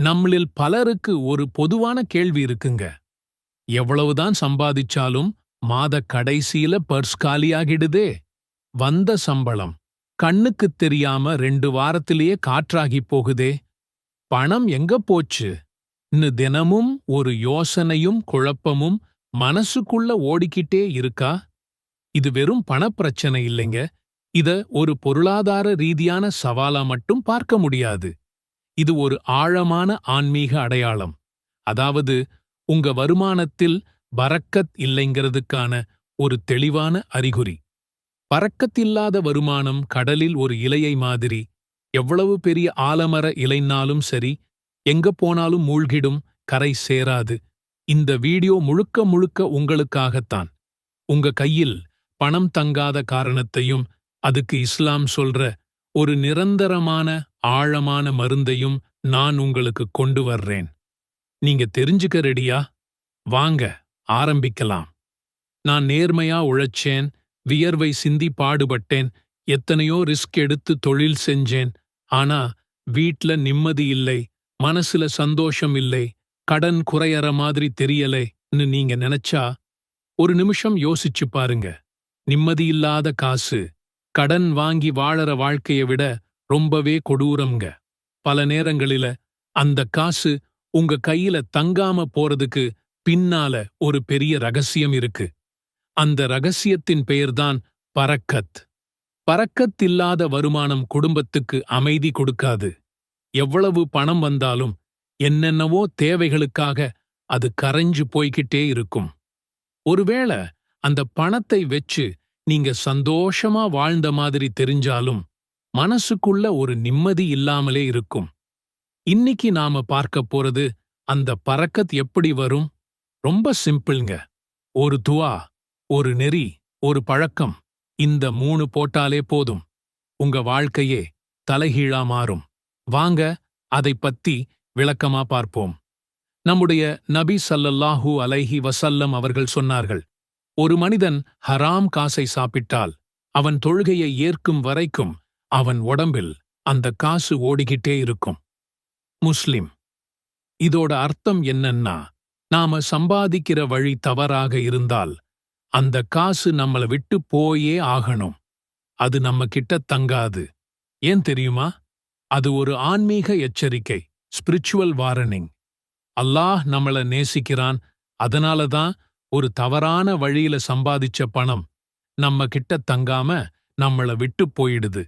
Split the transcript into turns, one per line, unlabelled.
நம்மளில் பலருக்கு ஒரு பொதுவான கேள்வி இருக்குங்க. எவ்வளவுதான் சம்பாதிச்சாலும் மாத கடைசியில பர்ஸ் காலியாகிடுதே. வந்த சம்பளம் கண்ணுக்குத் தெரியாம 2 வாரத்திலேயே காற்றாகி போகுதே. பணம் எங்க போச்சு? தினமும் ஒரு யோசனையும் குழப்பமும் மனசுக்குள்ள ஓடிக்கிட்டே இருக்கா? இது வெறும் பணப்பிரச்சனை இல்லைங்க. இத ஒரு பொருளாதார ரீதியான சவாலா மட்டும் பார்க்க முடியாது. இது ஒரு ஆழமான ஆன்மீக அடையாளம். அதாவது, உங்க வருமானத்தில் பரக்கத் இல்லைங்கிறதுக்கான ஒரு தெளிவான அறிகுறி. பரக்கத் இல்லாத வருமானம் கடலில் ஒரு இலையை மாதிரி. எவ்வளவு பெரிய ஆலமர இலைன்னாலும் சரி, எங்க போனாலும் மூழ்கிடும், கரை சேராது. இந்த வீடியோ முழுக்க முழுக்க உங்களுக்காகத்தான். உங்க கையில் பணம் தங்காத காரணத்தையும், அதுக்கு இஸ்லாம் சொல்ற ஒரு நிரந்தரமான ஆழமான மருந்தையும் நான் உங்களுக்கு கொண்டு வர்றேன். நீங்க தெரிஞ்சுக்க ரெடியா? வாங்க ஆரம்பிக்கலாம். நான் நேர்மையா உழைச்சேன், வியர்வை சிந்தி பாடுபட்டேன், எத்தனையோ ரிஸ்க் எடுத்து தொழில் செஞ்சேன். ஆனா வீட்ல நிம்மதி இல்லை, மனசுல சந்தோஷம் இல்லை, கடன் குறையற மாதிரி தெரியலைன்னு நீங்க நினைச்சா ஒரு நிமிஷம் யோசிச்சு பாருங்க. நிம்மதியில்லாத காசு கடன் வாங்கி வாழற வாழ்க்கைய விட ரொம்பவே கொடூரம்ங்க. பல நேரங்களில அந்த காசு உங்க கையில தங்காம போறதுக்கு பின்னால ஒரு பெரிய ரகசியம் இருக்கு. அந்த ரகசியத்தின் பெயர்தான் பரக்கத். பரக்கத் இல்லாத வருமானம் குடும்பத்துக்கு அமைதி கொடுக்காது. எவ்வளவு பணம் வந்தாலும் என்னென்னவோ தேவைகளுக்காக அது கரைஞ்சு போய்கிட்டே இருக்கும். ஒருவேளை அந்த பணத்தை வெச்சு நீங்க சந்தோஷமா வாழ்ந்த மாதிரி தெரிஞ்சாலும் மனசுக்குள்ள ஒரு நிம்மதி இல்லாமலே இருக்கும். இன்னைக்கு நாம பார்க்க போறது அந்த பரக்கத் எப்படி வரும். ரொம்ப சிம்பிள்ங்க. ஒரு துவா, ஒரு நெறி, ஒரு பழக்கம். இந்த 3 போட்டாலே போதும், உங்க வாழ்க்கையே தலைகீழா மாறும். வாங்க அதைப் பத்தி விளக்கமா பார்ப்போம். நம்முடைய நபி ஸல்லல்லாஹு அலைஹி வஸல்லம் அவர்கள் சொன்னார்கள், ஒரு மனிதன் ஹராம் காசை சாப்பிட்டால் அவன் தொழுகையை ஏற்கும் வரைக்கும் அவன் உடம்பில் அந்த காசு ஓடிக்கிட்டே இருக்கும். முஸ்லிம். இதோட அர்த்தம் என்னன்னா, நாம சம்பாதிக்கிற வழி தவறாக இருந்தால் அந்த காசு நம்மள விட்டு போயே ஆகணும். அது நம்ம கிட்ட தங்காது. ஏன் தெரியுமா? அது ஒரு ஆன்மீக எச்சரிக்கை, ஸ்பிரிச்சுவல் வார்னிங். அல்லாஹ் நம்மள நேசிக்கிறான். அதனாலதான் ஒரு தவறான வழியில சம்பாதிச்ச பணம் நம்ம கிட்ட தங்காம நம்மள விட்டு போயிடுது.